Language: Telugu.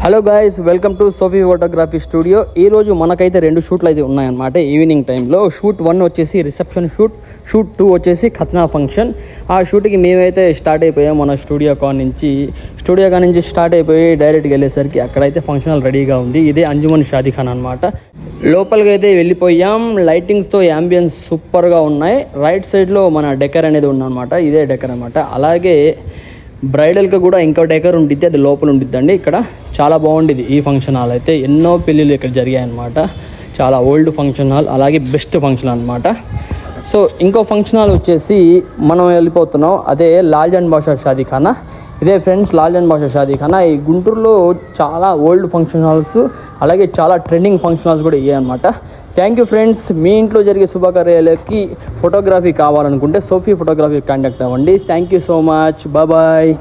Hello guys, welcome to Sophie photography studio. ఈరోజు మనకైతే 2 షూట్లు అయితే ఉన్నాయన్నమాట. ఈవినింగ్ టైంలో షూట్ 1 వచ్చేసి రిసెప్షన్ షూట్, షూట్ 2 వచ్చేసి ఖత్నా ఫంక్షన్. ఆ షూట్కి మేమైతే స్టార్ట్ అయిపోయాం మన స్టూడియో కాడ నుంచి స్టార్ట్ అయిపోయి డైరెక్ట్గా వెళ్ళేసరికి అక్కడైతే ఫంక్షన్ హాల్ రెడీగా ఉంది. ఇదే అంజుమన్ షాదీఖాన్ అనమాట. లోపలికి అయితే వెళ్ళిపోయాం. లైటింగ్స్తో యాంబియన్స్ సూపర్గా ఉన్నాయి. రైట్ సైడ్లో మన డెకర్ అనేది ఉందన్నమాట. ఇదే డెకర్ అనమాట. అలాగే బ్రైడల్కి కూడా ఇంకో డెకర్ ఉంటుంది, అది లోపల ఉండిద్దండి. ఇక్కడ చాలా బాగుండేది ఈ ఫంక్షన్ హాల్ అయితే. ఎన్నో పెళ్ళిళ్ళు ఇక్కడ జరిగాయి అనమాట. చాలా ఓల్డ్ ఫంక్షన్ హాల్, అలాగే బెస్ట్ ఫంక్షన్ అనమాట. సో ఇంకో ఫంక్షన్ హాల్ వచ్చేసి మనం వెళ్ళిపోతున్నాం, అదే లాల్జన్ బాషా షాదీఖానా. ఇదే ఫ్రెండ్స్, లాల్జన్ బాషా షాదీఖానా. ఈ గుంటూరులో చాలా ఓల్డ్ ఫంక్షన్ హాల్స్, అలాగే చాలా ట్రెండింగ్ ఫంక్షన్ హాల్స్ కూడా ఇవే అనమాట. Thank you friends. మీ ఇంట్లో జరిగే శుభకార్యాలకి ఫోటోగ్రఫీ కావాలనుకుంటే సోఫీ ఫోటోగ్రఫీ కాంటాక్ట్ అవ్వండి. Thank you so much. Bye.